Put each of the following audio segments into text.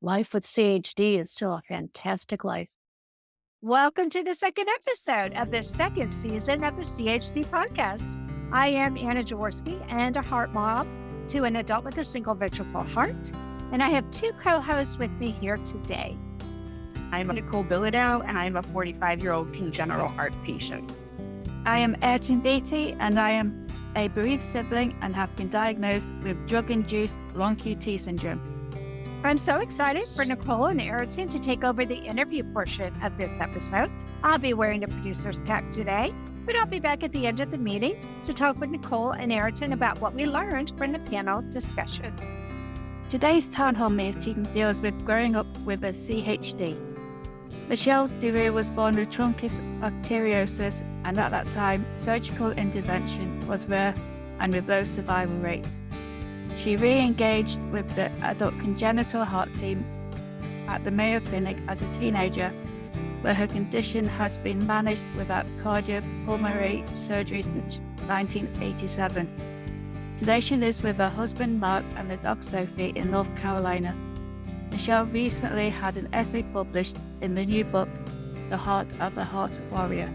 Life with CHD is still a fantastic life. Welcome to the second episode of the second season of the CHC podcast. I am Anna Jaworski and a heart mom to an adult with a single ventricle heart. And I have two co-hosts with me here today. I'm Nicholle Bilodeau, and I'm a 45-year-old congenital heart patient. I am Ayrton Beatty, and I am a bereaved sibling and have been diagnosed with drug-induced long QT syndrome. I'm so excited for Nicholle and Ayrton to take over the interview portion of this episode. I'll be wearing the producer's cap today, but I'll be back at the end of the meeting to talk with Nicholle and Ayrton about what we learned from the panel discussion. Today's town hall meeting deals with growing up with a CHD. Michelle De Roe was born with truncus arteriosus, and at that time, surgical intervention was rare and with low survival rates. She re-engaged with the adult congenital heart team at the Mayo Clinic as a teenager, where her condition has been managed without cardiopulmonary surgery since 1987. Today she lives with her husband Mark and the dog Sophie in North Carolina. Michelle recently had an essay published in the new book, The Heart of a Heart Warrior.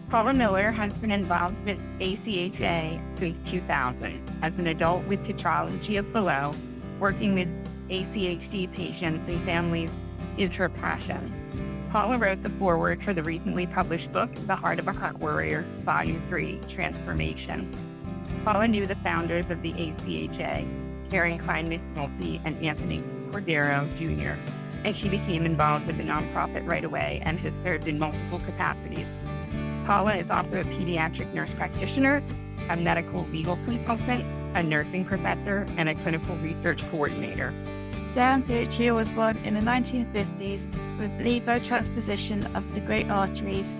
Paula Miller has been involved with ACHA since 2000 as an adult with tetralogy of below, working with ACHD patients and families is her passion. Paula wrote the foreword for the recently published book, The Heart of a Heart Warrior, Volume 3, Transformation. Paula knew the founders of the ACHA, Karen Klein-McNulty and Anthony Cordero Jr., and she became involved with the nonprofit right away and has served in multiple capacities. Paula is also a pediatric nurse practitioner, a medical legal consultant, a nursing professor, and a clinical research coordinator. Diane Pucci was born in the 1950s with levotransposition of the great arteries,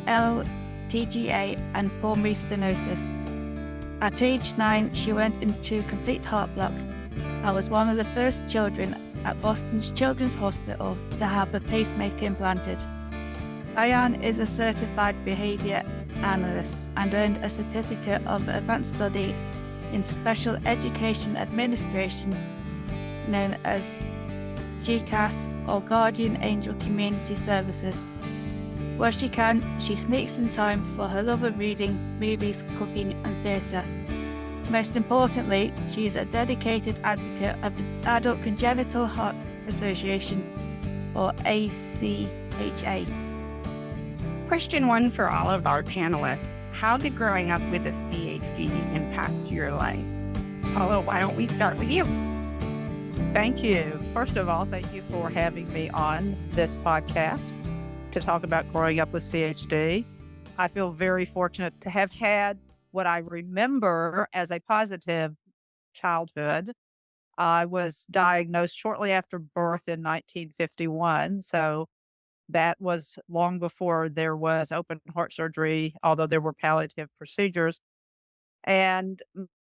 l-tga, and pulmonary stenosis. At age 9, she went into complete heart block and was one of the first children at Boston's Children's Hospital to have a pacemaker implanted. Diane is a certified behavior analyst and earned a certificate of advanced study in special education administration known as GCAS or Guardian Angel Community Services. Where she can, she sneaks in time for her love of reading, movies, cooking and theatre. Most importantly, she is a dedicated advocate of the Adult Congenital Heart Association or ACHA. Question 1 for all of our panelists. How did growing up with a CHD impact your life? Paula, why don't we start with you? Thank you. First of all, thank you for having me on this podcast to talk about growing up with CHD. I feel very fortunate to have had what I remember as a positive childhood. I was diagnosed shortly after birth in 1951, so that was long before there was open heart surgery, although there were palliative procedures. And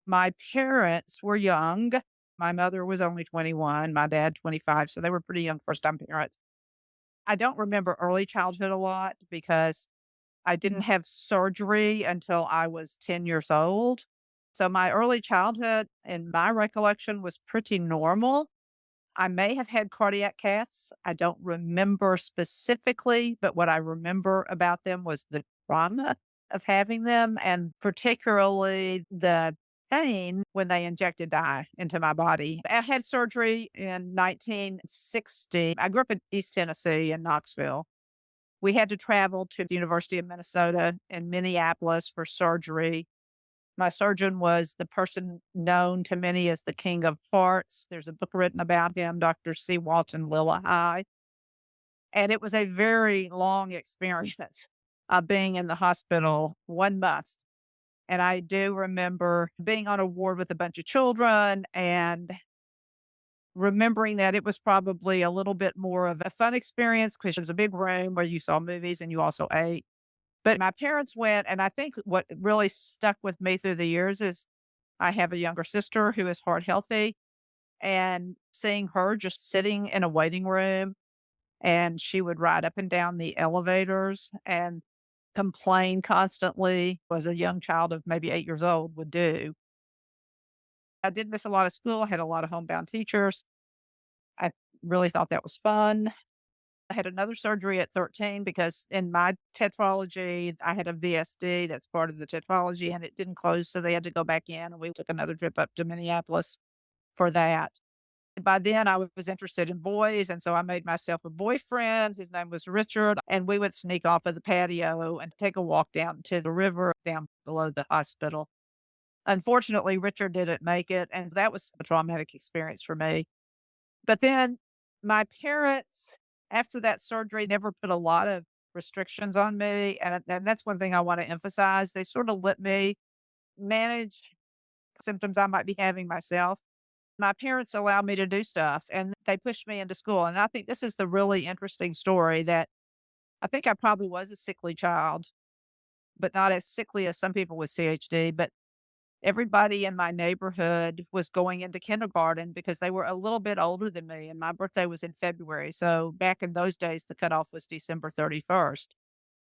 my parents were young. My mother was only 21, my dad 25, so they were pretty young first-time parents. I don't remember early childhood a lot because I didn't have surgery until I was 10 years old. So my early childhood, in my recollection, was pretty normal. I may have had cardiac caths. I don't remember specifically, but what I remember about them was the trauma of having them, and particularly the pain when they injected dye into my body. I had surgery in 1960. I grew up in East Tennessee in Knoxville. We had to travel to the University of Minnesota in Minneapolis for surgery. My surgeon was the person known to many as the King of Farts. There's a book written about him, Dr. C. Walton Lillehei. And it was a very long experience of being in the hospital 1 month. And I do remember being on a ward with a bunch of children and remembering that it was probably a little bit more of a fun experience because it was a big room where you saw movies and you also ate. But my parents went, and I think what really stuck with me through the years is I have a younger sister who is heart healthy, and seeing her just sitting in a waiting room, and she would ride up and down the elevators and complain constantly, as a young child of maybe 8 years old would do. I did miss a lot of school. I had a lot of homebound teachers. really thought that was fun. I had another surgery at 13 because in my tetralogy, I had a VSD that's part of the tetralogy and it didn't close. So they had to go back in and we took another trip up to Minneapolis for that. By then, I was interested in boys. And so I made myself a boyfriend. His name was Richard. And we would sneak off of the patio and take a walk down to the river down below the hospital. Unfortunately, Richard didn't make it. And that was a traumatic experience for me. But then my parents, after that surgery, never put a lot of restrictions on me. And that's one thing I want to emphasize. They sort of let me manage symptoms I might be having myself. My parents allowed me to do stuff and they pushed me into school. And I think this is the really interesting story that I think I probably was a sickly child, but not as sickly as some people with CHD. But everybody in my neighborhood was going into kindergarten because they were a little bit older than me. And my birthday was in February. So back in those days, the cutoff was December 31st.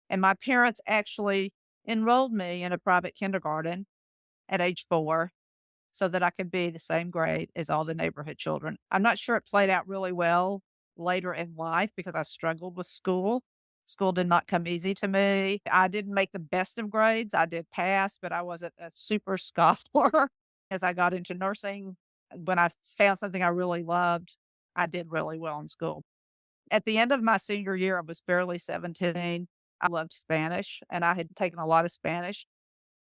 And my parents actually enrolled me in a private kindergarten at age 4 so that I could be the same grade as all the neighborhood children. I'm not sure it played out really well later in life because I struggled with school. School did not come easy to me. I didn't make the best of grades. I did pass, but I wasn't a super scholar. As I got into nursing, when I found something I really loved, I did really well in school. At the end of my senior year, I was barely 17. I loved Spanish and I had taken a lot of Spanish.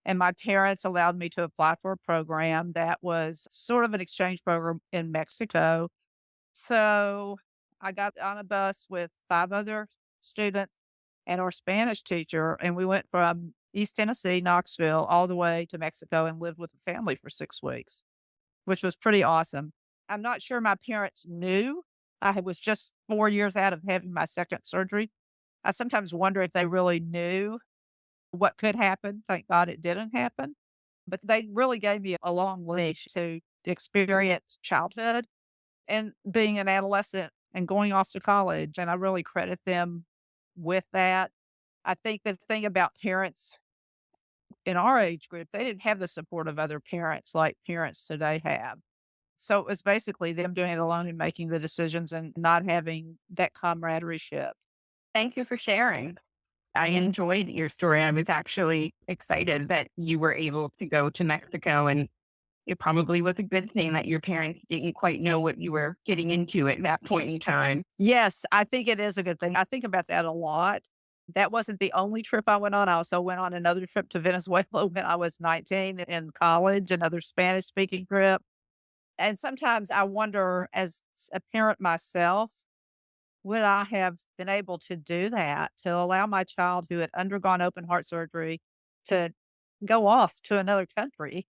And my parents allowed me to apply for a program that was sort of an exchange program in Mexico. So I got on a bus with 5 other students and our Spanish teacher, and we went from East Tennessee, Knoxville, all the way to Mexico and lived with a family for 6 weeks, which was pretty awesome. I'm not sure my parents knew. I was just 4 years out of having my second surgery. I sometimes wonder if they really knew what could happen. Thank God it didn't happen. But they really gave me a long leash to experience childhood and being an adolescent and going off to college. And I really credit them with that. I think the thing about parents in our age group, they didn't have the support of other parents like parents today have. So it was basically them doing it alone and making the decisions and not having that camaraderie ship. Thank you for sharing. I enjoyed your story. I was actually excited that you were able to go to Mexico, and it probably was a good thing that your parents didn't quite know what you were getting into at that point in time. Yes, I think it is a good thing. I think about that a lot. That wasn't the only trip I went on. I also went on another trip to Venezuela when I was 19 in college, another Spanish speaking trip. And sometimes I wonder, as a parent myself, would I have been able to do that, to allow my child who had undergone open heart surgery to go off to another country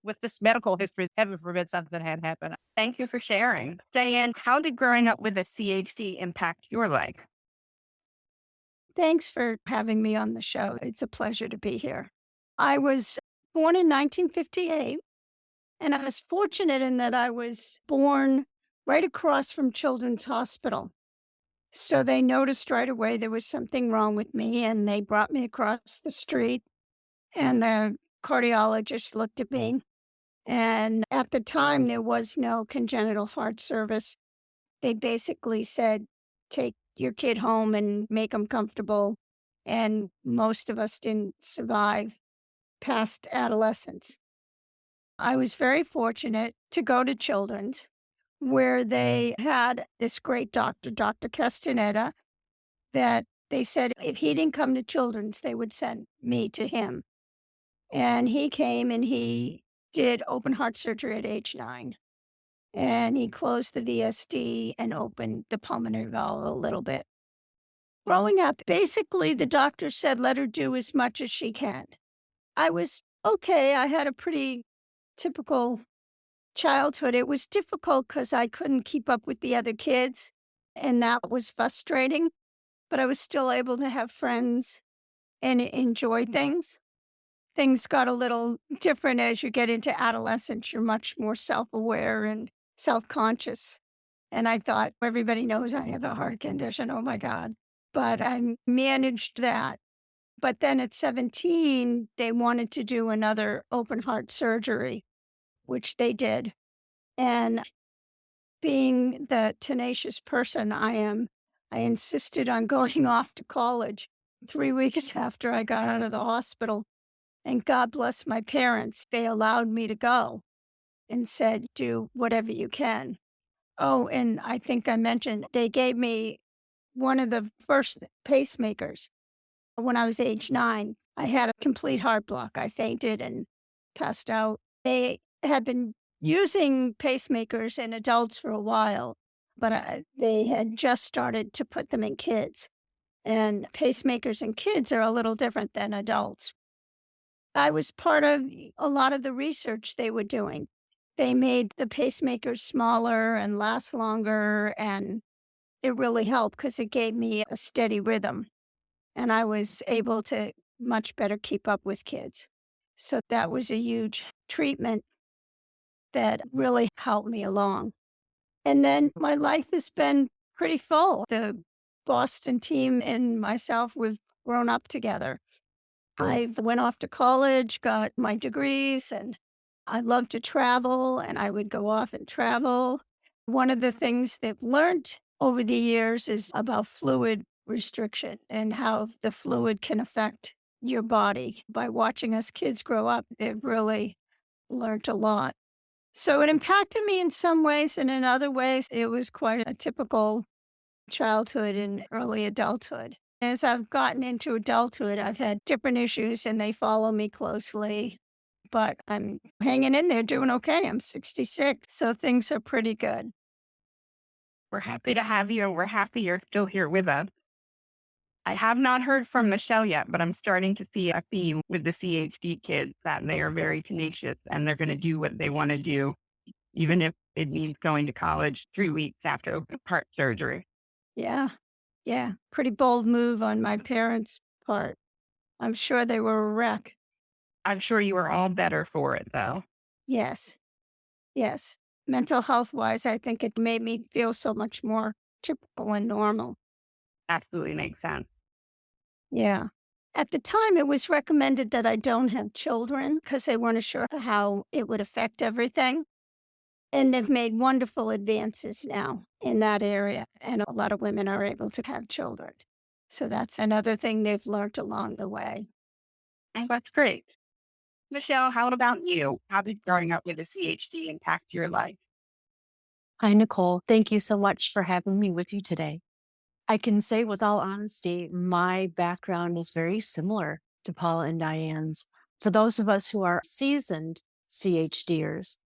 with this medical history? Heaven forbid something had happened. Thank you for sharing. Diane, how did growing up with a CHD impact your life? Thanks for having me on the show. It's a pleasure to be here. I was born in 1958, and I was fortunate in that I was born right across from Children's Hospital. So they noticed right away there was something wrong with me, and they brought me across the street, and the cardiologist looked at me. And at the time, there was no congenital heart service. They basically said, take your kid home and make them comfortable. And most of us didn't survive past adolescence. I was very fortunate to go to Children's, where they had this great doctor, Dr. Castaneda, that they said if he didn't come to Children's, they would send me to him. And he came and he did open heart surgery at age 9. And he closed the VSD and opened the pulmonary valve a little bit. Growing up, basically the doctor said, let her do as much as she can. I was okay. I had a pretty typical childhood. It was difficult because I couldn't keep up with the other kids, and that was frustrating. But I was still able to have friends and enjoy things. Things got a little different as you get into adolescence. You're much more self-aware and self-conscious. And I thought, everybody knows I have a heart condition. Oh my God. But I managed that. But then at 17, they wanted to do another open heart surgery, which they did. And being the tenacious person I am, I insisted on going off to college 3 weeks after I got out of the hospital. And God bless my parents. They allowed me to go and said, do whatever you can. Oh, and I think I mentioned they gave me one of the first pacemakers when I was age 9. I had a complete heart block. I fainted and passed out. They had been using pacemakers in adults for a while, but they had just started to put them in kids. And pacemakers in kids are a little different than adults. I was part of a lot of the research they were doing. They made the pacemakers smaller and last longer, and it really helped because it gave me a steady rhythm, and I was able to much better keep up with kids. So that was a huge treatment that really helped me along. And then my life has been pretty full. The Boston team and myself, we've grown up together. I went off to college, got my degrees, and I love to travel, and I would go off and travel. One of the things they've learned over the years is about fluid restriction and how the fluid can affect your body. By watching us kids grow up, they've really learned a lot. So it impacted me in some ways, and in other ways, it was quite a typical childhood and early adulthood. As I've gotten into adulthood, I've had different issues and they follow me closely, but I'm hanging in there doing okay. I'm 66, so things are pretty good. We're happy to have you, and we're happy you're still here with us. I have not heard from Michelle yet, but I'm starting to see a theme with the CHD kids that they are very tenacious and they're going to do what they want to do, even if it means going to college 3 weeks after open heart surgery. Yeah. Yeah. Pretty bold move on my parents' part. I'm sure they were a wreck. I'm sure you are all better for it, though. Yes. Yes. Mental health wise, I think it made me feel so much more typical and normal. Absolutely makes sense. Yeah. At the time, it was recommended that I don't have children because they weren't sure how it would affect everything. And they've made wonderful advances now in that area. And a lot of women are able to have children. So that's another thing they've learned along the way. And that's great. Michelle, how about you? How did growing up with a CHD impact your life? Hi, Nicholle. Thank you so much for having me with you today. I can say with all honesty, my background is very similar to Paula and Diane's. For those of us who are seasoned CHDers,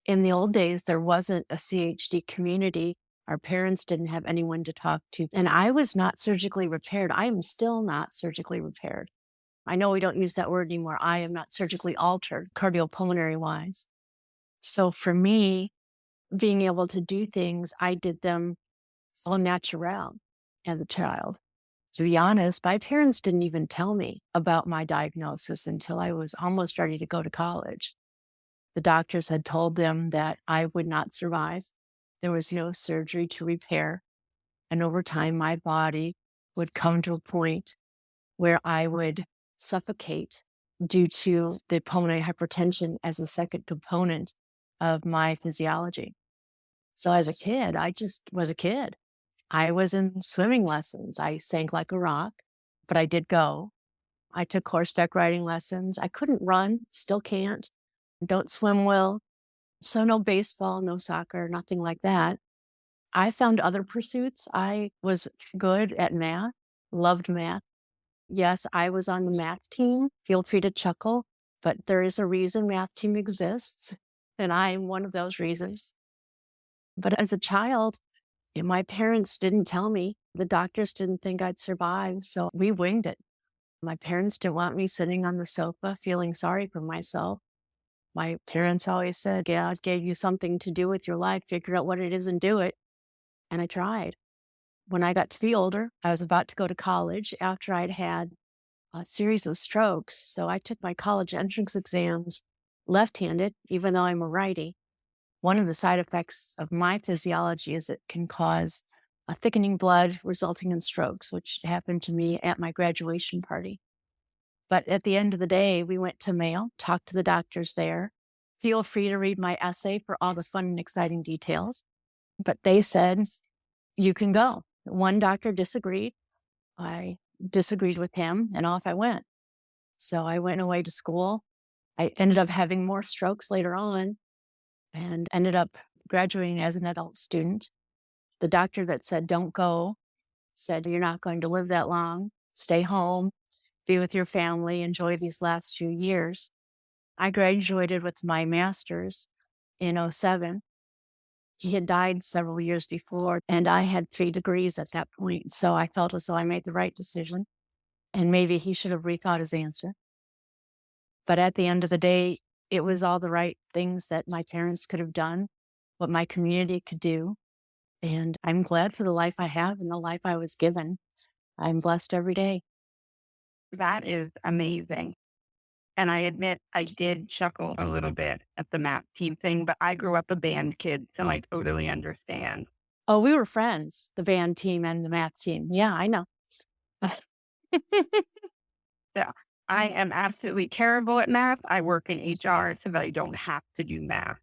in the old days, there wasn't a CHD community. Our parents didn't have anyone to talk to, and I was not surgically repaired. I am still not surgically repaired. I know we don't use that word anymore. I am not surgically altered, cardiopulmonary wise. So for me, being able to do things, I did them au naturel as a child. To be honest, my parents didn't even tell me about my diagnosis until I was almost ready to go to college. The doctors had told them that I would not survive. There was no surgery to repair. And over time, my body would come to a point where I would suffocate due to the pulmonary hypertension as a second component of my physiology. So as a kid, I just was a kid. I was in swimming lessons. I sank like a rock, but I did go. I took horseback riding lessons. I couldn't run, still can't. Don't swim well. So no baseball, no soccer, nothing like that. I found other pursuits. I was good at math, loved math. Yes, I was on the math team. Feel free to chuckle, but there is a reason math team exists, and I am one of those reasons. But as a child, my parents didn't tell me. The doctors didn't think I'd survive, so we winged it. My parents didn't want me sitting on the sofa feeling sorry for myself. My parents always said, God gave you something to do with your life, figure out what it is and do it. And I tried. When I got to be older, I was about to go to college after I'd had a series of strokes. So I took my college entrance exams left-handed, even though I'm a righty. One of the side effects of my physiology is it can cause a thickening blood resulting in strokes, which happened to me at my graduation party. But at the end of the day, we went to Mayo, talked to the doctors there. Feel free to read my essay for all the fun and exciting details. But they said, you can go. One doctor disagreed. I disagreed with him, and off I went. So I went away to school. I ended up having more strokes later on and ended up graduating as an adult student. The doctor that said, don't go, said, you're not going to live that long. Stay home, be with your family, enjoy these last few years. I graduated with my master's in '07. He had died several years before, and I had 3 degrees at that point. So I felt as though I made the right decision, and maybe he should have rethought his answer. But at the end of the day, it was all the right things that my parents could have done, what my community could do. And I'm glad for the life I have and the life I was given. I'm blessed every day. That is amazing. And I admit I did chuckle a little bit at the math team thing, but I grew up a band kid, so I totally understand. Oh, we were friends, the band team and the math team. Yeah, I know. So I am absolutely terrible at math. I work in HR, so that I don't have to do math.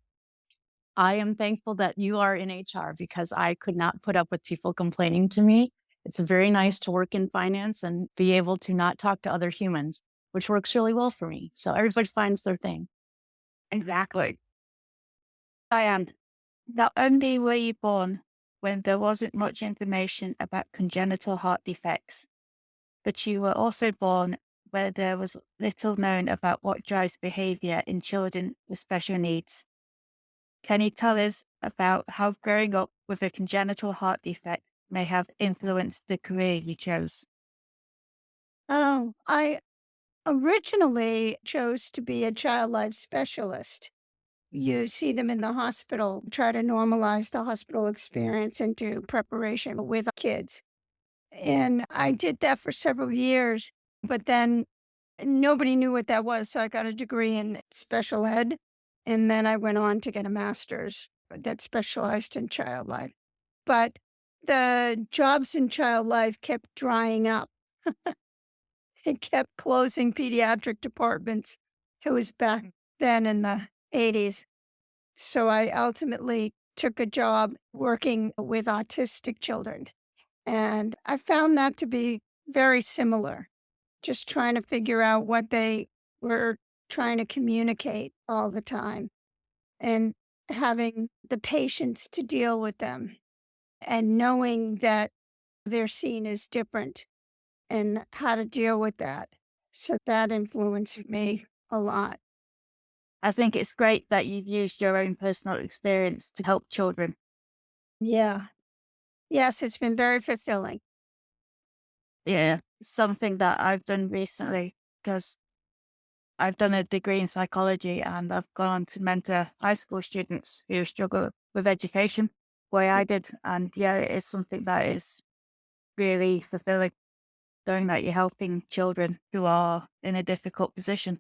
I am thankful that you are in HR because I could not put up with people complaining to me. It's very nice to work in finance and be able to not talk to other humans, which works really well for me. So everybody finds their thing. Exactly. Diane, not only were you born when there wasn't much information about congenital heart defects, but you were also born where there was little known about what drives behavior in children with special needs. Can you tell us about how growing up with a congenital heart defect may have influenced the career you chose? Oh, I originally chose to be a child life specialist. You see them in the hospital, try to normalize the hospital experience and do preparation with kids. And I did that for several years, but then nobody knew what that was. So I got a degree in special ed. And then I went on to get a master's that specialized in child life. But the jobs in child life kept drying up. They kept closing pediatric departments. It was back then in the 80s. So I ultimately took a job working with autistic children. And I found that to be very similar, just trying to figure out what they were trying to communicate all the time and having the patience to deal with them and knowing that their scene is different and how to deal with that. So that influenced me a lot. I think it's great that you've used your own personal experience to help children. Yeah. Yes, it's been very fulfilling. Yeah, something that I've done recently because I've done a degree in psychology and I've gone on to mentor high school students who struggle with education the way I did. And yeah, it's something that is really fulfilling, knowing that you're helping children who are in a difficult position.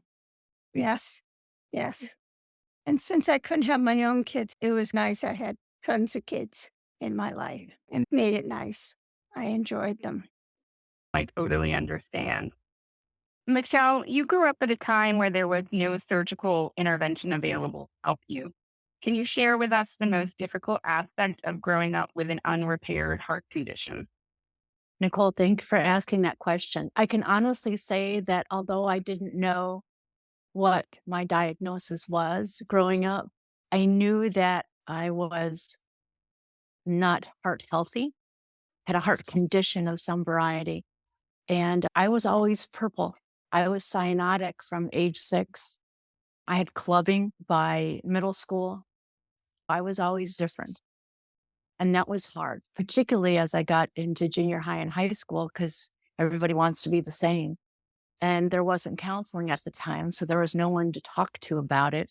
Yes. Yes. And since I couldn't have my own kids, it was nice. I had tons of kids in my life and made it nice. I enjoyed them. I totally understand. Michelle, you grew up at a time where there was no surgical intervention available to help you. Can you share with us the most difficult aspect of growing up with an unrepaired heart condition? Nicholle, thank you for asking that question. I can honestly say that although I didn't know what my diagnosis was growing up, I knew that I was not heart healthy, had a heart condition of some variety. And I was always purple. I was cyanotic from age 6. I had clubbing by middle school. I was always different. And that was hard, particularly as I got into junior high and high school, because everybody wants to be the same. And there wasn't counseling at the time, so there was no one to talk to about it.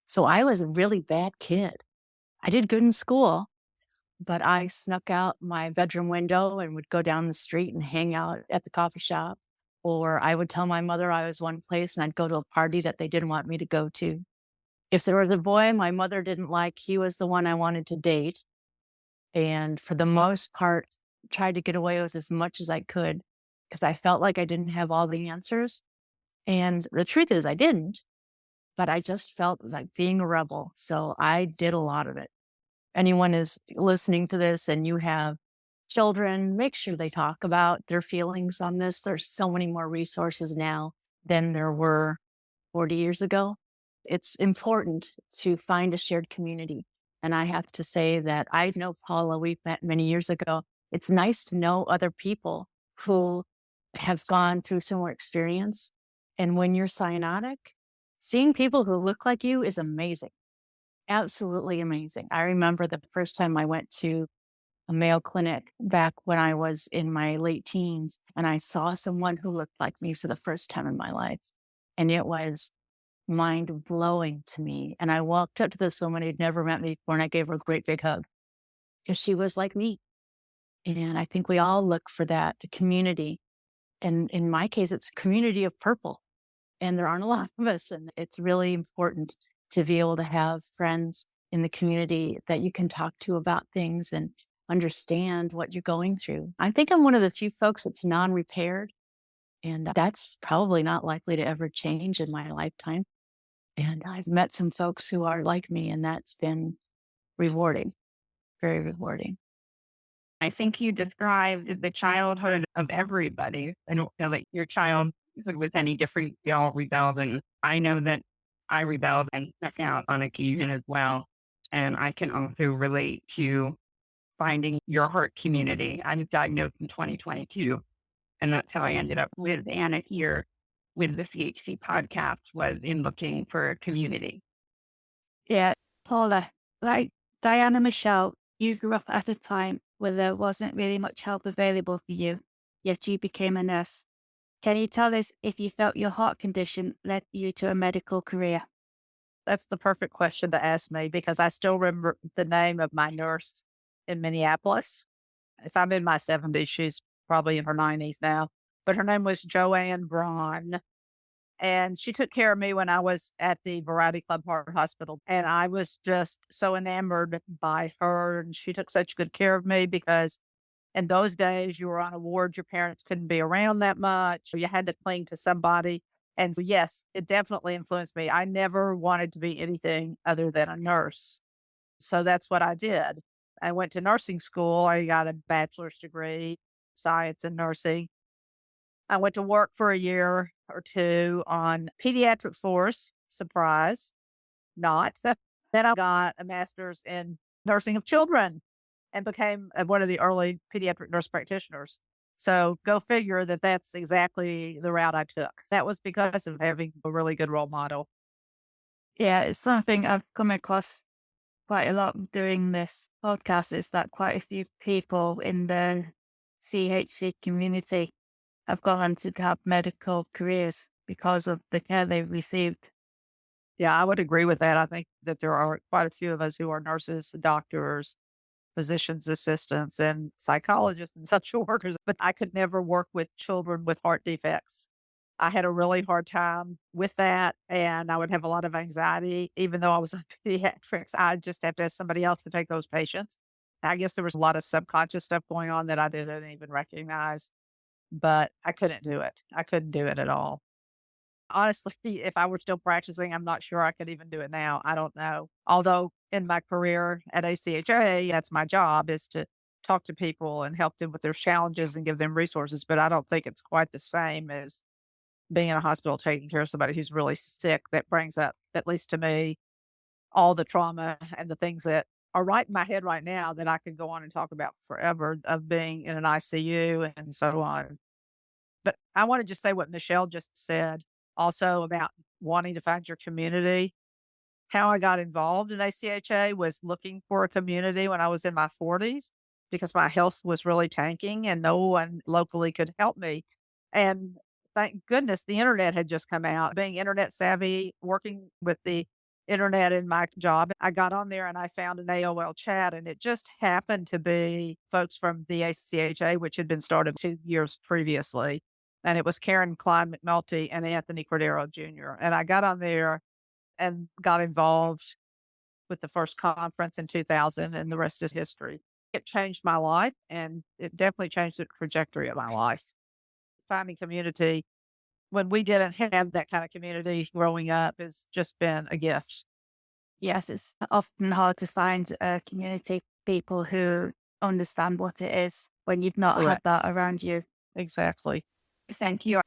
So I was a really bad kid. I did good in school, but I snuck out my bedroom window and would go down the street and hang out at the coffee shop. Or I would tell my mother I was one place and I'd go to a party that they didn't want me to go to. If there was a boy my mother didn't like, he was the one I wanted to date. And for the most part, tried to get away with as much as I could because I felt like I didn't have all the answers. And the truth is I didn't, but I just felt like being a rebel. So I did a lot of it. anyone is listening to this and you have children, make sure they talk about their feelings on this. There's so many more resources now than there were 40 years ago. It's important to find a shared community. And I have to say that I know Paula, we met many years ago. It's nice to know other people who have gone through similar experience. And when you're cyanotic, seeing people who look like you is amazing. Absolutely amazing. I remember the first time I went to a Mayo Clinic back when I was in my late teens, and I saw someone who looked like me for the first time in my life. And it was mind blowing to me. And I walked up to this woman who'd never met me before, and I gave her a great big hug because she was like me. And I think we all look for that community. And in my case, it's a community of purple. And there aren't a lot of us. And it's really important to be able to have friends in the community that you can talk to about things and understand what you're going through. I think I'm one of the few folks that's non-repaired, and that's probably not likely to ever change in my lifetime. And I've met some folks who are like me, and that's been rewarding, very rewarding. I think you described the childhood of everybody. I don't feel like your childhood was any different. We all rebelled, and I know that I rebelled and stuck out on occasion as well. And I can also relate to finding your heart community. I was diagnosed in 2022, and that's how I ended up with Anna here with the CHC podcast, was in looking for a community. Yeah, Paula, like Diane and Michelle, you grew up at a time where there wasn't really much help available for you, yet you became a nurse. Can you tell us if you felt your heart condition led you to a medical career? That's the perfect question to ask me because I still remember the name of my nurse in Minneapolis. If I'm in my 70s, she's probably in her 90s now, but her name was Joanne Braun. And she took care of me when I was at the Variety Club Heart Hospital. And I was just so enamored by her. And she took such good care of me because in those days you were on a ward, your parents couldn't be around that much. You had to cling to somebody. And so, yes, it definitely influenced me. I never wanted to be anything other than a nurse. So that's what I did. I went to nursing school. I got a bachelor's degree, science and nursing. I went to work for a year or two on pediatric floors. Surprise, not. Then I got a master's in nursing of children and became one of the early pediatric nurse practitioners. So go figure that that's exactly the route I took. That was because of having a really good role model. Yeah, it's something I've come across quite a lot doing this podcast, is that quite a few people in the CHC community have gone on to have medical careers because of the care they've received. Yeah, I would agree with that. I think that there are quite a few of us who are nurses, doctors, physician's assistants, and psychologists and social workers, but I could never work with children with heart defects. I had a really hard time with that, and I would have a lot of anxiety. Even though I was in pediatrics, I just have to ask somebody else to take those patients. I guess there was a lot of subconscious stuff going on that I didn't even recognize, but I couldn't do it. I couldn't do it at all. Honestly, if I were still practicing, I'm not sure I could even do it now. I don't know. Although in my career at ACHA, that's my job, is to talk to people and help them with their challenges and give them resources. But I don't think it's quite the same as being in a hospital taking care of somebody who's really sick. That brings up, at least to me, all the trauma and the things that are right in my head right now that I could go on and talk about forever, of being in an ICU and so on. But I want to just say what Michelle just said also about wanting to find your community. How I got involved in ACHA was looking for a community when I was in my 40s because my health was really tanking and no one locally could help me. And thank goodness the internet had just come out. Being internet savvy, working with the internet in my job, I got on there and I found an AOL chat, and it just happened to be folks from the ACHA, which had been started 2 years previously. And it was Karen Klein McNulty and Anthony Cordero Jr. And I got on there and got involved with the first conference in 2000, and the rest is history. It changed my life, and it definitely changed the trajectory of my life. Finding community when we didn't have that kind of community growing up has just been a gift. Yes, it's often hard to find a community people who understand what it is when you've not had Correct. that around you. Exactly. Thank you.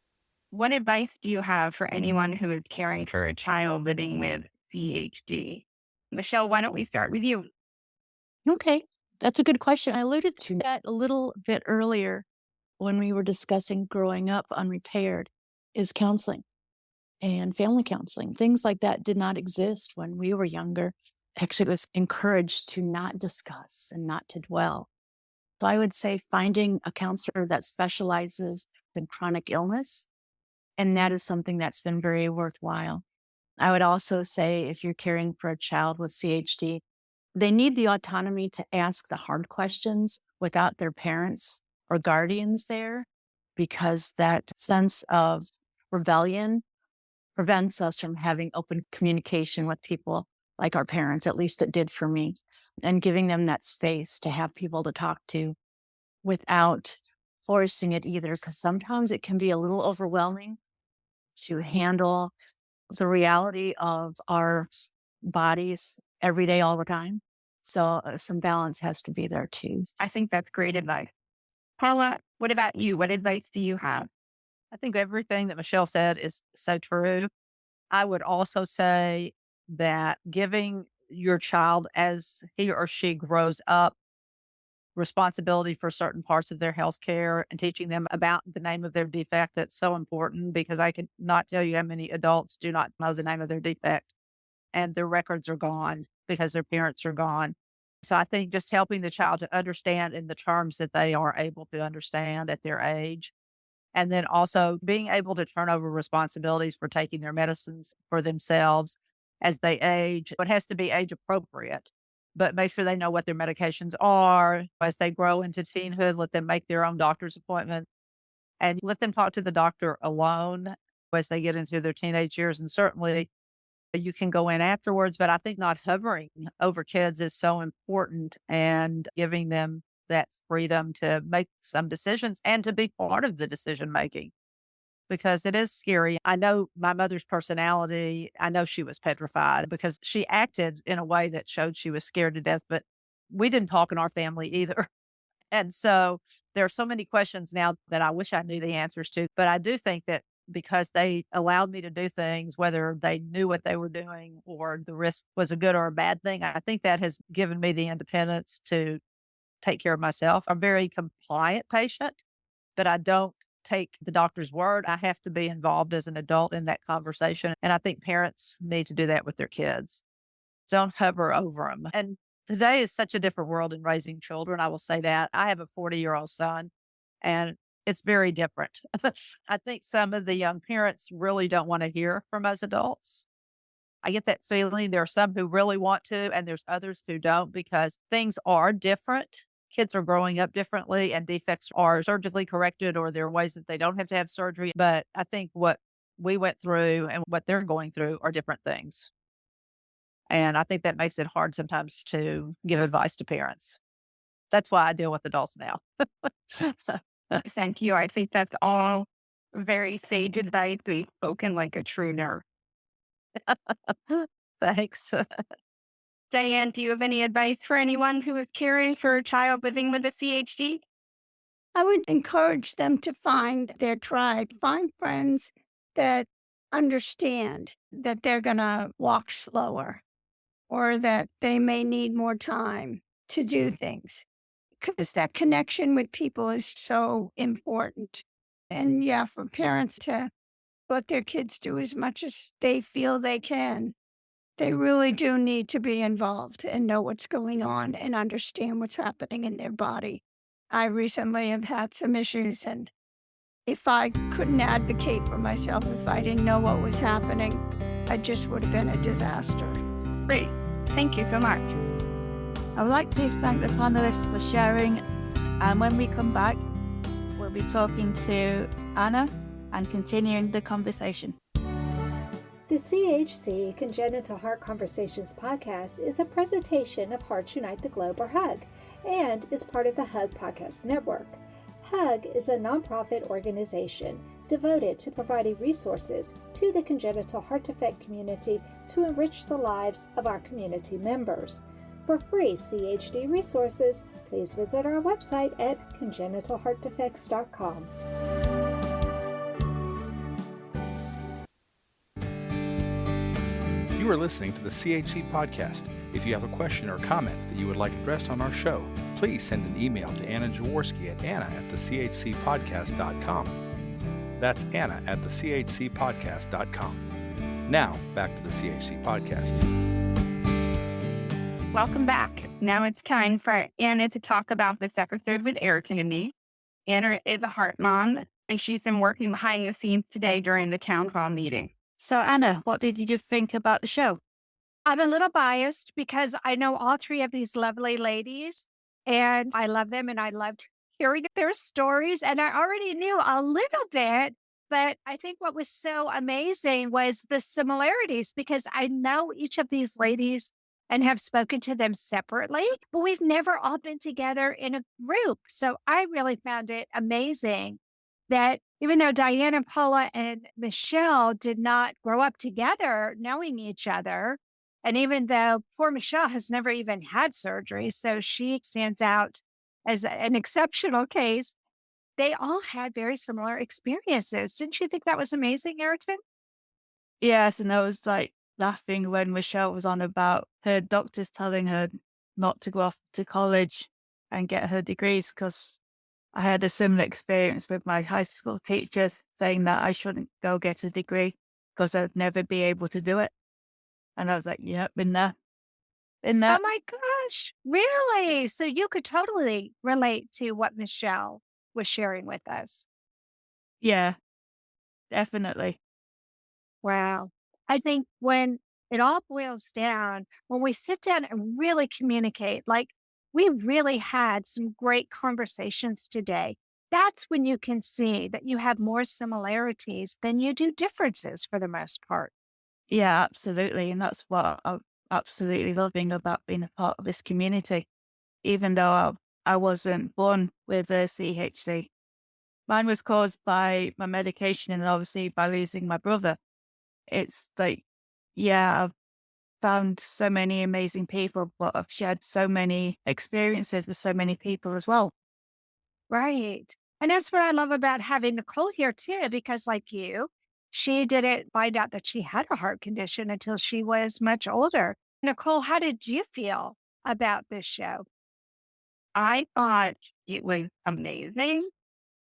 What advice do you have for anyone who is caring for a child living with CHD? Michelle, why don't we start with you? Okay, that's a good question. I alluded to that a little bit earlier when we were discussing growing up unrepaired, is counseling and family counseling. Things like that did not exist when we were younger. Actually, it was encouraged to not discuss and not to dwell. So I would say finding a counselor that specializes in chronic illness, and that is something that's been very worthwhile. I would also say if you're caring for a child with CHD, they need the autonomy to ask the hard questions without their parents or guardians there, because that sense of rebellion prevents us from having open communication with people like our parents. At least it did for me, and giving them that space to have people to talk to without forcing it either, because sometimes it can be a little overwhelming to handle the reality of our bodies every day, all the time. So some balance has to be there too. I think that's great advice. Paula, what about you? What advice do you have? I think everything that Michelle said is so true. I would also say that giving your child, as he or she grows up, responsibility for certain parts of their health care and teaching them about the name of their defect. That's so important, because I could not tell you how many adults do not know the name of their defect and their records are gone because their parents are gone. So I think just helping the child to understand in the terms that they are able to understand at their age. And then also being able to turn over responsibilities for taking their medicines for themselves as they age. It has to be age appropriate, but make sure they know what their medications are. As they grow into teenhood, let them make their own doctor's appointment and let them talk to the doctor alone as they get into their teenage years. And certainly you can go in afterwards, but I think not hovering over kids is so important, and giving them that freedom to make some decisions and to be part of the decision making, because it is scary. I know my mother's personality. I know she was petrified because she acted in a way that showed she was scared to death, but we didn't talk in our family either. And so there are so many questions now that I wish I knew the answers to, but I do think that because they allowed me to do things, whether they knew what they were doing or the risk was a good or a bad thing, I think that has given me the independence to take care of myself. I'm a very compliant patient, but I don't take the doctor's word. I have to be involved as an adult in that conversation. And I think parents need to do that with their kids. Don't hover over them. And today is such a different world in raising children. I will say that. I have a 40-year-old son, and it's very different. I think some of the young parents really don't want to hear from us adults. I get that feeling. There are some who really want to, and there's others who don't, because things are different. Kids are growing up differently, and defects are surgically corrected, or there are ways that they don't have to have surgery. But I think what we went through and what they're going through are different things. And I think that makes it hard sometimes to give advice to parents. That's why I deal with adults now. So, Thank you. I think that's all very sage advice. We've spoken like a true nerd. thanks. Diane, do you have any advice for anyone who is caring for a child living with a CHD? I would encourage them to find their tribe, find friends that understand that they're going to walk slower or that they may need more time to do things. Because that connection with people is so important. And yeah, for parents to let their kids do as much as they feel they can. They really do need to be involved and know what's going on and understand what's happening in their body. I recently have had some issues, and if I couldn't advocate for myself, if I didn't know what was happening, I just would have been a disaster. Great. Thank you so much. I would like to thank the panelists for sharing, and when we come back, we'll be talking to Anna and continuing the conversation. The CHC Congenital Heart Conversations podcast is a presentation of Hearts Unite the Globe, or HUG, and is part of the HUG Podcast Network. HUG is a nonprofit organization devoted to providing resources to the congenital heart defect community to enrich the lives of our community members. For free CHD resources, please visit our website at congenitalheartdefects.com. You are listening to the CHC podcast. If you have a question or comment that you would like addressed on our show, please send an email to Anna Jaworski at anna@thechcpodcast.com. That's anna@thechcpodcast.com. Now, back to the CHC podcast. Welcome back. Now it's time for Anna to talk about this episode with Ayrton and me. Anna is a heart mom, and she's been working behind the scenes today during the town hall meeting. So, Anna, what did you think about the show? I'm a little biased because I know all three of these lovely ladies and I love them and I loved hearing their stories. And I already knew a little bit, but I think what was so amazing was the similarities because I know each of these ladies and have spoken to them separately, but we've never all been together in a group. So I really found it amazing that even though Diane and Paula and Michelle did not grow up together knowing each other, and even though poor Michelle has never even had surgery, so she stands out as an exceptional case, they all had very similar experiences. Didn't you think that was amazing, Ayrton? Yes, and I was like laughing when Michelle was on about her doctors telling her not to go off to college and get her degrees because I had a similar experience with my high school teachers saying that I shouldn't go get a degree because I'd never be able to do it. And I was like, yep, been there. Oh my gosh, really? So you could totally relate to what Michelle was sharing with us. Yeah, definitely. Wow. I think when it all boils down, when we sit down and really communicate, like we really had some great conversations today, that's when you can see that you have more similarities than you do differences for the most part. Yeah, absolutely. And that's what I'm absolutely loving about being a part of this community. Even though I wasn't born with a CHC, mine was caused by my medication and obviously by losing my brother. It's like, yeah, I've found so many amazing people, but I've shared so many experiences with so many people as well. Right. And that's what I love about having Nicholle here too, because like you, she didn't find out that she had a heart condition until she was much older. Nicholle, how did you feel about this show? I thought it was amazing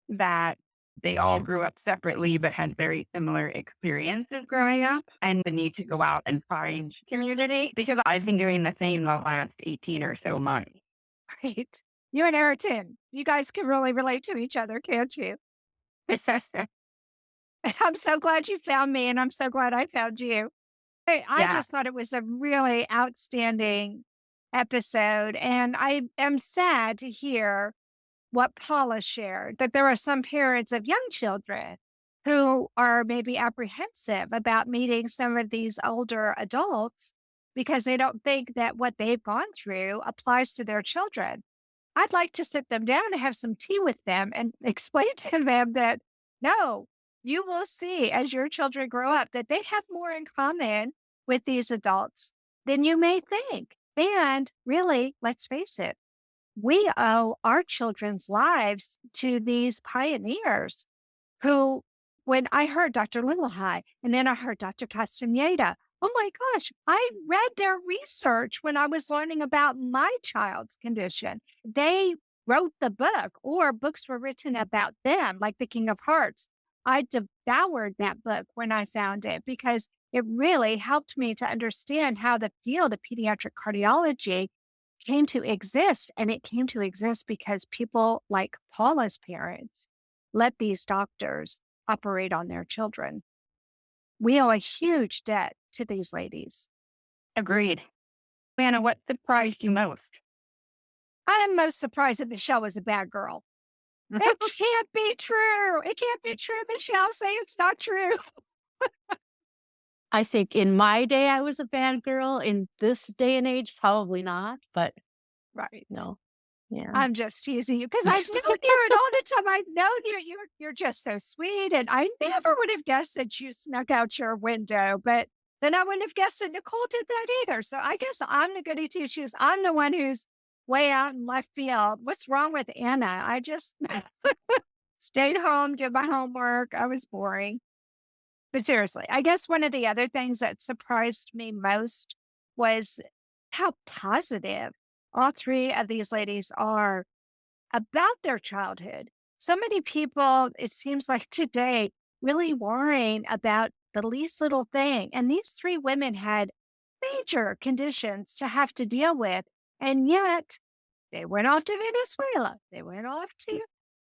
that they all grew up separately but had very similar experiences growing up and the need to go out and find community because I've been doing the same the last 18 or so months. Right. You and Ayrton, you guys can really relate to each other, can't you? I'm so glad you found me and I'm so glad I found you. I just thought it was a really outstanding episode. And I am sad to hear what Paula shared, that there are some parents of young children who are maybe apprehensive about meeting some of these older adults because they don't think that what they've gone through applies to their children. I'd like to sit them down and have some tea with them and explain to them that no, you will see as your children grow up that they have more in common with these adults than you may think. And really, let's face it, we owe our children's lives to these pioneers who, when I heard Dr. Littlehigh and then I heard Dr. Castaneda, oh my gosh, I read their research when I was learning about my child's condition. They wrote the book or books were written about them, like The King of Hearts. I devoured that book when I found it because it really helped me to understand how the field of pediatric cardiology came to exist. And it came to exist because people like Paula's parents let these doctors operate on their children. We owe a huge debt to these ladies. Agreed. Anna, what surprised you most? I am most surprised that Michelle was a bad girl. It can't be true. It can't be true. Michelle, say it's not true. I think in my day, I was a bad girl. In this day and age, probably not, but Right. no. Yeah. I'm just teasing you because I still hear it all the time. I know you're just so sweet. And I never would have guessed that you snuck out your window. But then I wouldn't have guessed that Nicholle did that either. So I guess I'm the goody two shoes. I'm the one who's way out in left field. What's wrong with Anna? I just stayed home, did my homework. I was boring. But seriously, I guess one of the other things that surprised me most was how positive all three of these ladies are about their childhood. So many people, it seems like today, really worrying about the least little thing. And these three women had major conditions to have to deal with. And yet they went off to Venezuela. They went off to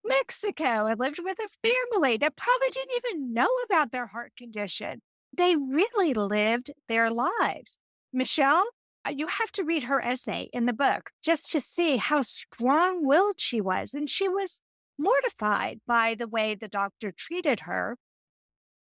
Mexico and lived with a family that probably didn't even know about their heart condition. They really lived their lives. Michelle, you have to read her essay in the book just to see how strong-willed she was. And she was mortified by the way the doctor treated her.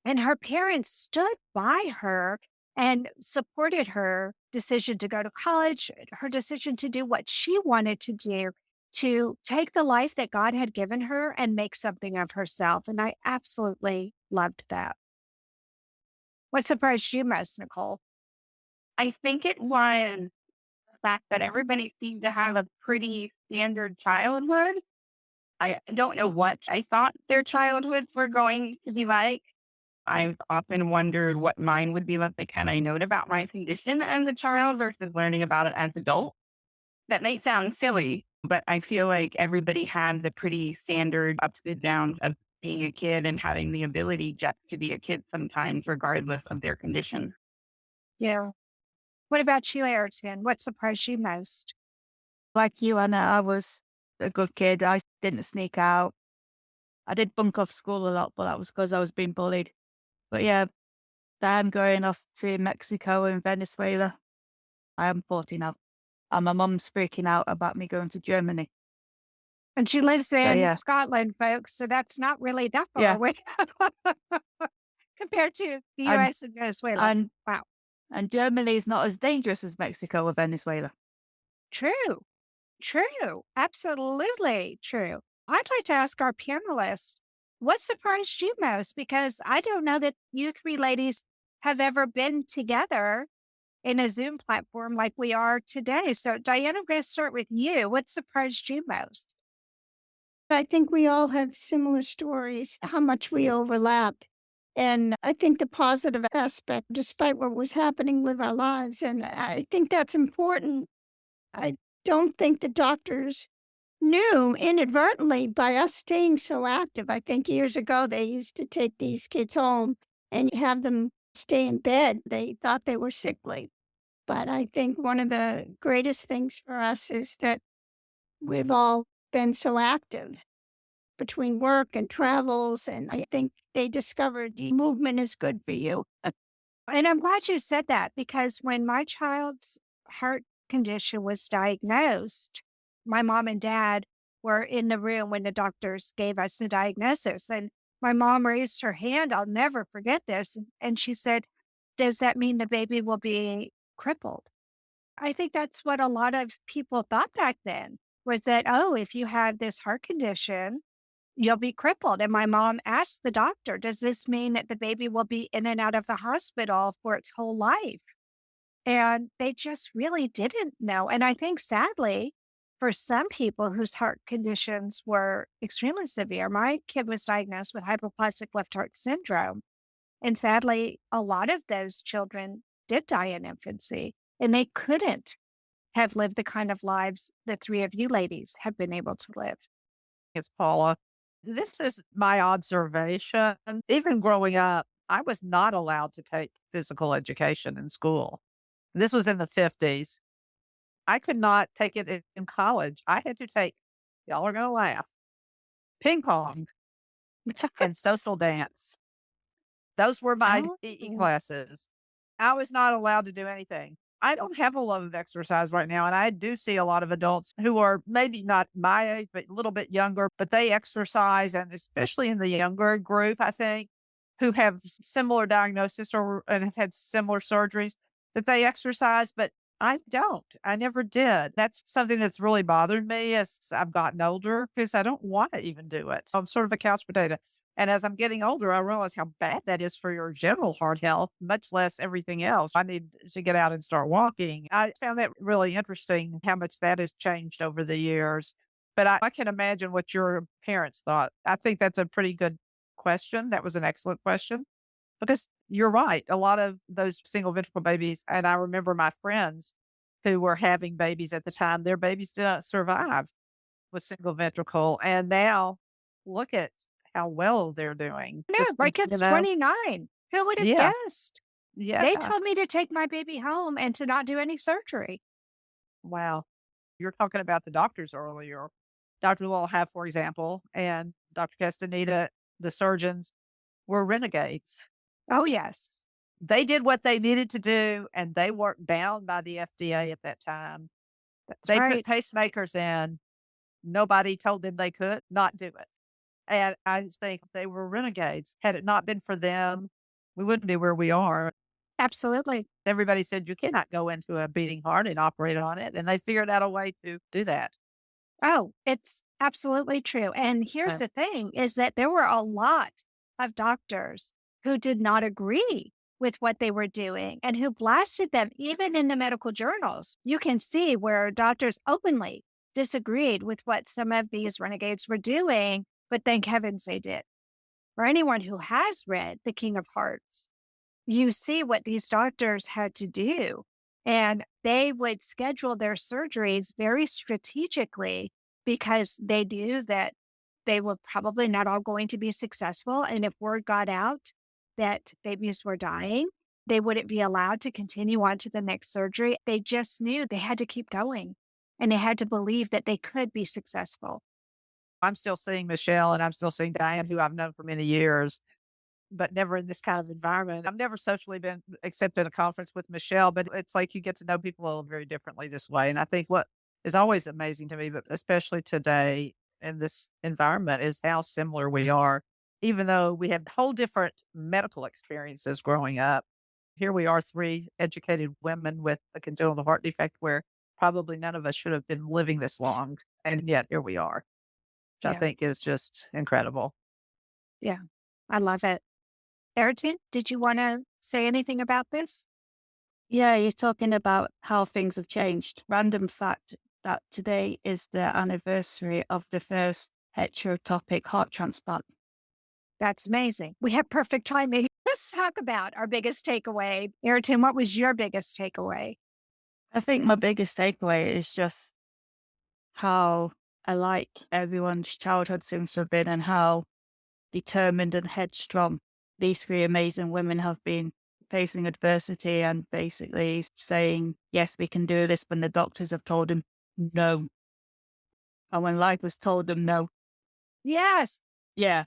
And her parents stood by her and supported her decision to go to college, her decision to do what she wanted to do, to take the life that God had given her and make something of herself. And I absolutely loved that. What surprised you most, Nicholle? I think it was the fact that everybody seemed to have a pretty standard childhood. I don't know what I thought their childhoods were going to be like. I've often wondered what mine would be like had I known about my condition as a child versus learning about it as an adult. That may sound silly, but I feel like everybody had the pretty standard ups and downs of being a kid and having the ability just to be a kid sometimes, regardless of their condition. Yeah. What about you, Ayrton? What surprised you most? Like you, Anna, I was a good kid. I didn't sneak out. I did bunk off school a lot, but that was because I was being bullied. But yeah, I'm going off to Mexico and Venezuela. I am 40 now. And my mum's freaking out about me going to Germany. And she lives in yeah. Scotland, folks, so that's not really that far Yeah. away compared to the U.S. and Venezuela. And, wow. And Germany is not as dangerous as Mexico or Venezuela. True. Absolutely true. I'd like to ask our panelists, what surprised you most? Because I don't know that you three ladies have ever been together in a Zoom platform like we are today. So, Diane, I'm going to start with you. What surprised you most? I think we all have similar stories, how much we overlap. And I think the positive aspect, despite what was happening, live our lives. And I think that's important. I don't think the doctors knew inadvertently by us staying so active. I think years ago, they used to take these kids home and have them stay in bed. They thought they were sickly. But I think one of the greatest things for us is that we've all been so active between work and travels. And I think they discovered the movement is good for you. And I'm glad you said that, because when my child's heart condition was diagnosed, my mom and dad were in the room when the doctors gave us the diagnosis. And my mom raised her hand. I'll never forget this. And she said, "Does that mean the baby will be crippled?" I think that's what a lot of people thought back then, was that, oh, if you have this heart condition, you'll be crippled. And my mom asked the doctor, does this mean that the baby will be in and out of the hospital for its whole life? And they just really didn't know. And I think, sadly, for some people whose heart conditions were extremely severe, my kid was diagnosed with hypoplastic left heart syndrome. And sadly, a lot of those children did die in infancy, and they couldn't have lived the kind of lives the three of you ladies have been able to live. It's Paula. This is my observation. Even growing up, I was not allowed to take physical education in school. This was in the 50s. I could not take it in college. I had to take, y'all are going to laugh, ping pong and social dance. Those were my PE classes. I was not allowed to do anything. I don't have a love of exercise right now. And I do see a lot of adults who are maybe not my age, but a little bit younger, but they exercise. And especially in the younger group, I think, who have similar diagnosis and have had similar surgeries, that they exercise, but I don't. I never did. That's something that's really bothered me as I've gotten older, because I don't want to even do it. I'm sort of a couch potato. And as I'm getting older, I realize how bad that is for your general heart health, much less everything else. I need to get out and start walking. I found that really interesting how much that has changed over the years. But I can imagine what your parents thought. I think that's a pretty good question. That was an excellent question because you're right. A lot of those single ventricle babies, and I remember my friends who were having babies at the time, their babies did not survive with single ventricle. And now look at how well they're doing. No, my kid's 29. Who would have Yeah. guessed? Yeah. They told me to take my baby home and to not do any surgery. Wow. You're talking about the doctors earlier. Dr. Lilhav, for example, and Dr. Castaneda, the surgeons, were renegades. Oh, yes. They did what they needed to do, and they weren't bound by the FDA at that time. They right. put pacemakers in. Nobody told them they could not do it. And I just think they were renegades. Had it not been for them, we wouldn't be where we are. Absolutely. Everybody said you cannot go into a beating heart and operate on it. And they figured out a way to do that. Oh, it's absolutely true. And here's the thing is that there were a lot of doctors who did not agree with what they were doing and who blasted them, even in the medical journals. You can see where doctors openly disagreed with what some of these renegades were doing, but thank heavens they did. For anyone who has read The King of Hearts, you see what these doctors had to do. And they would schedule their surgeries very strategically because they knew that they were probably not all going to be successful. And if word got out that babies were dying, they wouldn't be allowed to continue on to the next surgery. They just knew they had to keep going and they had to believe that they could be successful. I'm still seeing Michelle and I'm still seeing Diane, who I've known for many years, but never in this kind of environment. I've never socially been except at a conference with Michelle, but it's like you get to know people very differently this way. And I think what is always amazing to me, but especially today in this environment, is how similar we are, even though we have whole different medical experiences growing up. Here we are, three educated women with a congenital heart defect where probably none of us should have been living this long. And yet here we are, which I think is just incredible. Yeah, I love it. Ayrton, did you want to say anything about this? Yeah, you're talking about how things have changed. Random fact that today is the anniversary of the first heterotopic heart transplant. That's amazing. We have perfect timing. Let's talk about our biggest takeaway. Ayrton, what was your biggest takeaway? I think my biggest takeaway is just how alike everyone's childhood seems to have been and how determined and headstrong these three amazing women have been, facing adversity and basically saying, yes, we can do this when the doctors have told them no. And when life has told them no. Yes. Yeah.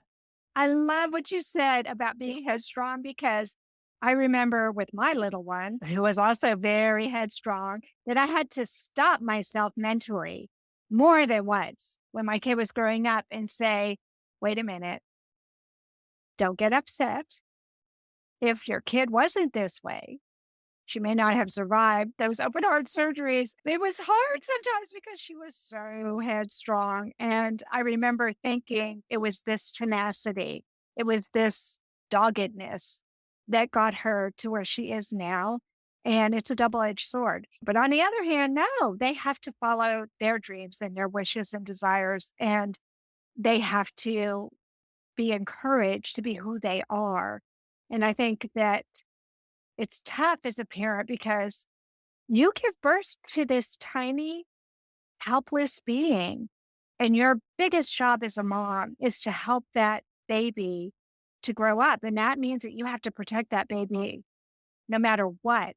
I love what you said about being headstrong because I remember with my little one, who was also very headstrong, that I had to stop myself mentally more than once when my kid was growing up and say, wait a minute, don't get upset. If your kid wasn't this way, she may not have survived those open heart surgeries. It was hard sometimes because she was so headstrong. And I remember thinking it was this tenacity, it was this doggedness that got her to where she is now. And it's a double-edged sword. But on the other hand, no, they have to follow their dreams and their wishes and desires. And they have to be encouraged to be who they are. And I think that it's tough as a parent because you give birth to this tiny, helpless being. And your biggest job as a mom is to help that baby to grow up. And that means that you have to protect that baby no matter what.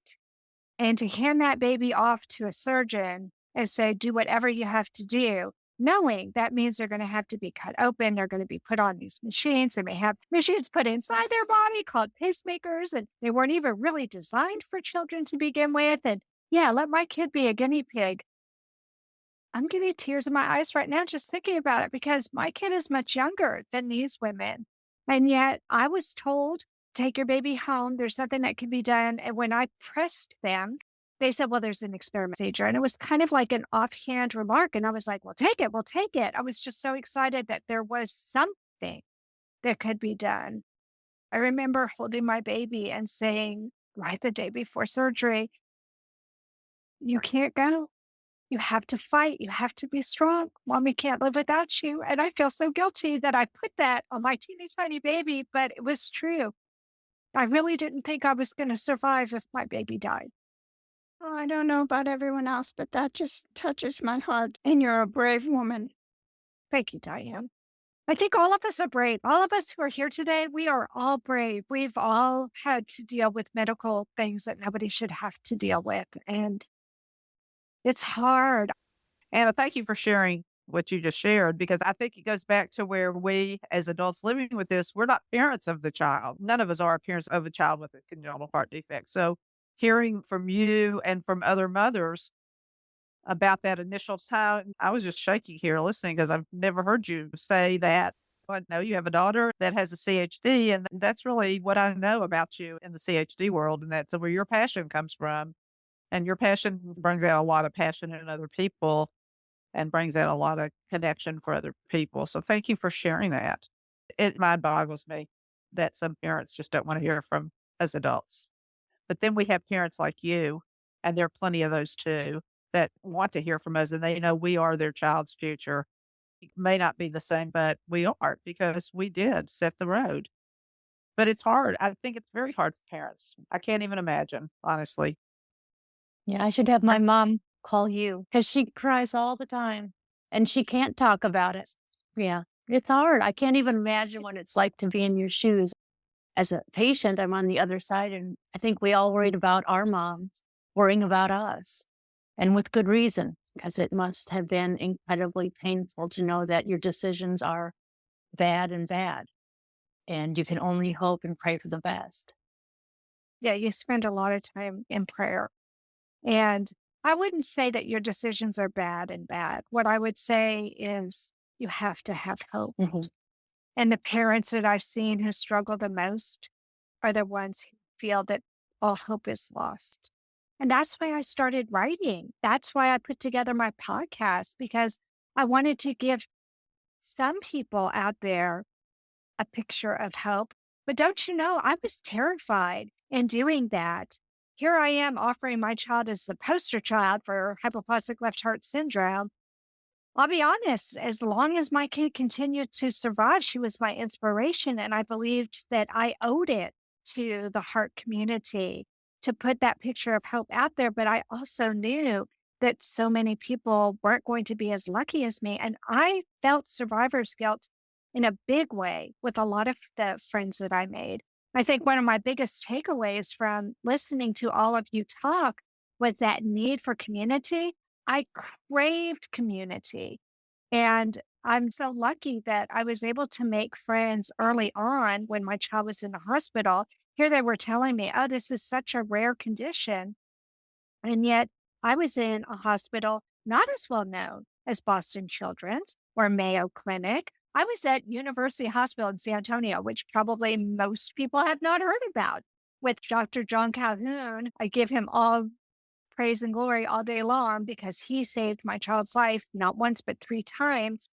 And to hand that baby off to a surgeon and say, do whatever you have to do, knowing that means they're going to have to be cut open. They're going to be put on these machines. They may have machines put inside their body called pacemakers, and they weren't even really designed for children to begin with. And yeah, let my kid be a guinea pig. I'm getting tears in my eyes right now just thinking about it because my kid is much younger than these women. And yet I was told, take your baby home. There's nothing that can be done. And when I pressed them, they said, well, there's an experiment procedure. And it was kind of like an offhand remark. And I was like, well, take it. We'll take it. I was just so excited that there was something that could be done. I remember holding my baby and saying, right the day before surgery, you can't go. You have to fight. You have to be strong. Mommy can't live without you. And I feel so guilty that I put that on my teeny tiny baby, but it was true. I really didn't think I was going to survive if my baby died. Well, I don't know about everyone else, but that just touches my heart. And you're a brave woman. Thank you, Diane. I think all of us are brave. All of us who are here today, we are all brave. We've all had to deal with medical things that nobody should have to deal with. And it's hard. Anna, thank you for sharing what you just shared, because I think it goes back to where we, as adults living with this, we're not parents of the child. None of us are parents of a child with a congenital heart defect. So hearing from you and from other mothers about that initial time, I was just shaking here listening because I've never heard you say that. I know you have a daughter that has a CHD, and that's really what I know about you in the CHD world, and that's where your passion comes from. And your passion brings out a lot of passion in other people and brings out a lot of connection for other people. So thank you for sharing that. It mind boggles me that some parents just don't want to hear from us adults. But then we have parents like you, and there are plenty of those too, that want to hear from us, and they know we are their child's future. It may not be the same, but we are, because we did set the road. But it's hard. I think it's very hard for parents. I can't even imagine, honestly. Yeah, I should have my mom call you because she cries all the time and she can't talk about it. Yeah, it's hard. I can't even imagine what it's like to be in your shoes. As a patient, I'm on the other side, and I think we all worried about our moms worrying about us, and with good reason, because it must have been incredibly painful to know that your decisions are bad, and you can only hope and pray for the best. Yeah, you spend a lot of time in prayer. And I wouldn't say that your decisions are bad. What I would say is you have to have hope. Mhm. And the parents that I've seen who struggle the most are the ones who feel that all hope is lost. And that's why I started writing. That's why I put together my podcast, because I wanted to give some people out there a picture of hope. But don't you know, I was terrified in doing that. Here I am offering my child as the poster child for hypoplastic left heart syndrome. I'll be honest, as long as my kid continued to survive, she was my inspiration. And I believed that I owed it to the heart community to put that picture of hope out there. But I also knew that so many people weren't going to be as lucky as me. And I felt survivor's guilt in a big way with a lot of the friends that I made. I think one of my biggest takeaways from listening to all of you talk was that need for community. I craved community. And I'm so lucky that I was able to make friends early on when my child was in the hospital. Here they were telling me, oh, this is such a rare condition. And yet I was in a hospital not as well known as Boston Children's or Mayo Clinic. I was at University Hospital in San Antonio, which probably most people have not heard about, with Dr. John Calhoun. I give him all praise and glory all day long because he saved my child's life not once, but 3 times.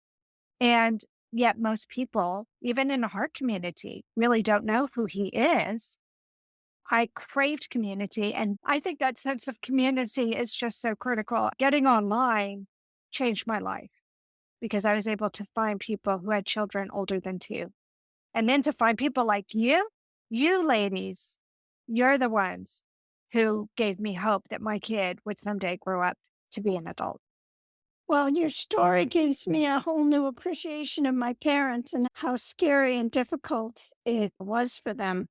And yet most people, even in the heart community, really don't know who he is. I craved community, and I think that sense of community is just so critical. Getting online changed my life because I was able to find people who had children older than 2. And then to find people like you ladies, you're the ones who gave me hope that my kid would someday grow up to be an adult. Well, your story gives me a whole new appreciation of my parents and how scary and difficult it was for them.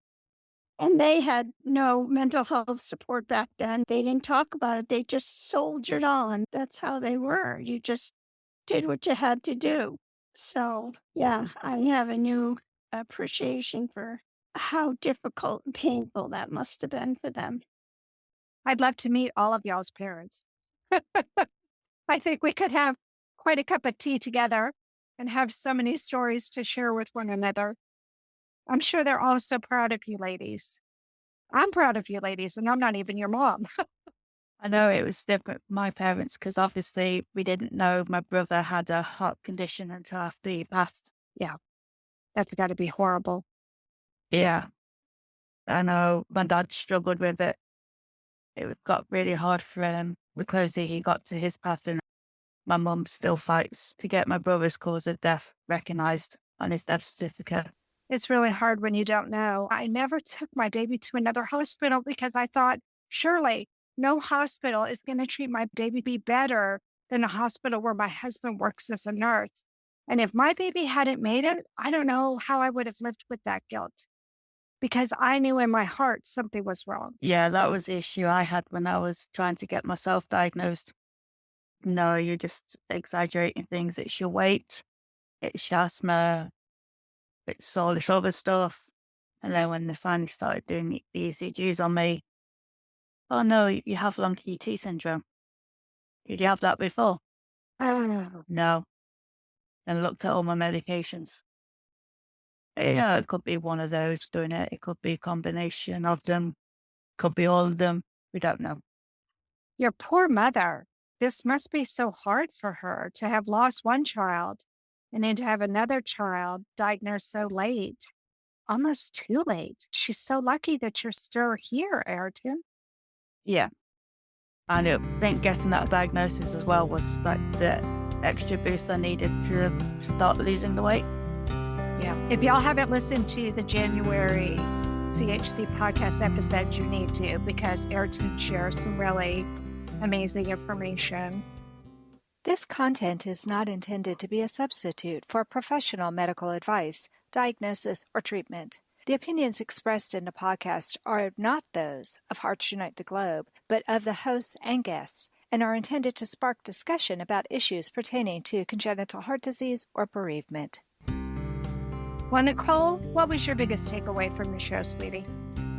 And they had no mental health support back then. They didn't talk about it. They just soldiered on. That's how they were. You just did what you had to do. So, yeah, I have a new appreciation for how difficult and painful that must have been for them. I'd love to meet all of y'all's parents. I think we could have quite a cup of tea together and have so many stories to share with one another. I'm sure they're all so proud of you ladies. I'm proud of you ladies, and I'm not even your mom. I know it was different for my parents because obviously we didn't know my brother had a heart condition until after he passed. Yeah. That's got to be horrible. Yeah. I know my dad struggled with it. It got really hard for him. The closer he got to his passing, my mum still fights to get my brother's cause of death recognised on his death certificate. It's really hard when you don't know. I never took my baby to another hospital because I thought, surely no hospital is going to treat my baby better than a hospital where my husband works as a nurse. And if my baby hadn't made it, I don't know how I would have lived with that guilt, because I knew in my heart something was wrong. Yeah, that was the issue I had when I was trying to get myself diagnosed. No, you're just exaggerating things. It's your weight, it's your asthma, it's all this other stuff. And then when they finally started doing the ECGs on me, oh no, you have long QT syndrome. Did you have that before? Oh, No. Then looked at all my medications. Yeah, it could be one of those doing it. It could be a combination of them. Could be all of them. We don't know. your poor mother. This must be so hard for her to have lost one child and then to have another child diagnosed so late, almost too late. She's so lucky that you're still here, Ayrton. Yeah. I think getting that diagnosis as well was like the extra boost I needed to start losing the weight. Yeah. If y'all haven't listened to the January CHC podcast episode, you need to, because Ayrton shares some really amazing information. This content is not intended to be a substitute for professional medical advice, diagnosis, or treatment. The opinions expressed in the podcast are not those of Hearts Unite the Globe, but of the hosts and guests, and are intended to spark discussion about issues pertaining to congenital heart disease or bereavement. Well, Nicholle, what was your biggest takeaway from the show, sweetie?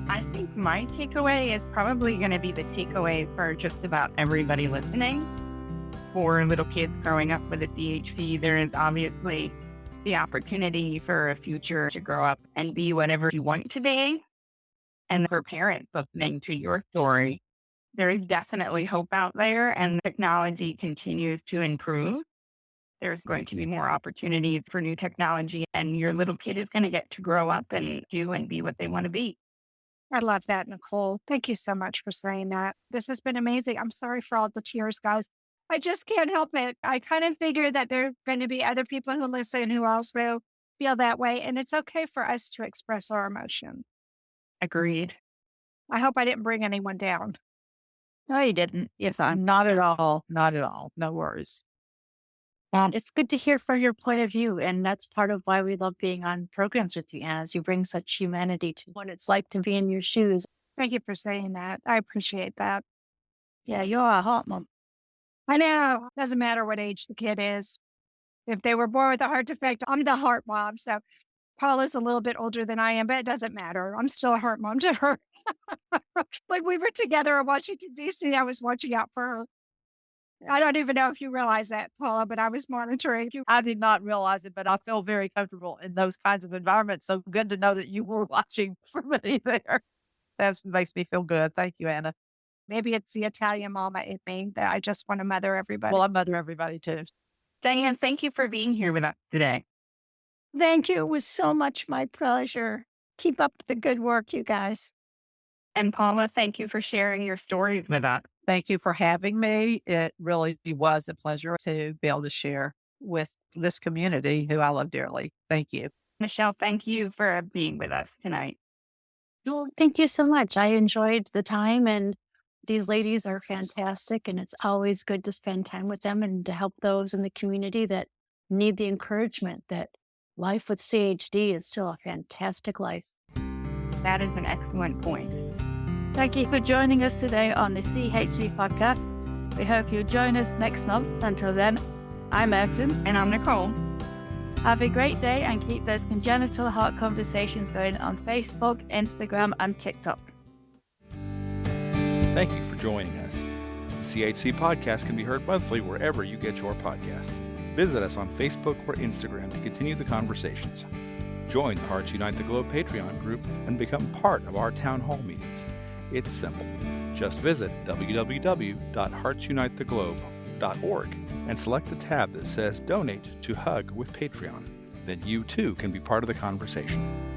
I think my takeaway is probably going to be the takeaway for just about everybody listening. For little kids growing up with a CHD, there is obviously the opportunity for a future to grow up and be whatever you want to be. And for parents listening to your story, there is definitely hope out there, and technology continues to improve. There's going to be more opportunities for new technology, and your little kid is going to get to grow up and do and be what they want to be. I love that, Nicholle. Thank you so much for saying that. This has been amazing. I'm sorry for all the tears, guys. I just can't help it. I kind of figure that there are going to be other people who listen who also feel that way, and it's okay for us to express our emotion. Agreed. I hope I didn't bring anyone down. No, you didn't. You're fine. Not at all. Not at all. No worries. It's good to hear from your point of view. And that's part of why we love being on programs with you, Anna, as you bring such humanity to what it's like to be in your shoes. Thank you for saying that. I appreciate that. Yeah, you're a heart mom. I know. Doesn't matter what age the kid is. If they were born with a heart defect, I'm the heart mom. So Paula's a little bit older than I am, but it doesn't matter. I'm still a heart mom to her. When we were together in Washington, D.C., I was watching out for her. I don't even know if you realize that, Paula, but I was monitoring you. I did not realize it, but I feel very comfortable in those kinds of environments. So good to know that you were watching for me there. That makes me feel good. Thank you, Anna. Maybe it's the Italian mama in me that I just want to mother everybody. Well, I mother everybody too. Diane, thank you for being here with us today. Thank you. It was so much my pleasure. Keep up the good work, you guys. And Paula, thank you for sharing your stories with us. Thank you for having me. It really was a pleasure to be able to share with this community who I love dearly. Thank you. Michelle, thank you for being with us tonight. Well, thank you so much. I enjoyed the time, and these ladies are fantastic, and it's always good to spend time with them and to help those in the community that need the encouragement that life with CHD is still a fantastic life. That is an excellent point. Thank you for joining us today on the CHC podcast. We hope you'll join us next month. Until then, I'm Ayrton. And I'm Nicholle. Have a great day and keep those congenital heart conversations going on Facebook, Instagram, and TikTok. Thank you for joining us. The CHC podcast can be heard monthly wherever you get your podcasts. Visit us on Facebook or Instagram to continue the conversations. Join the Hearts Unite the Globe Patreon group and become part of our town hall meetings. It's simple. Just visit www.heartsunitetheglobe.org and select the tab that says Donate to Hug with Patreon. then you too can be part of the conversation.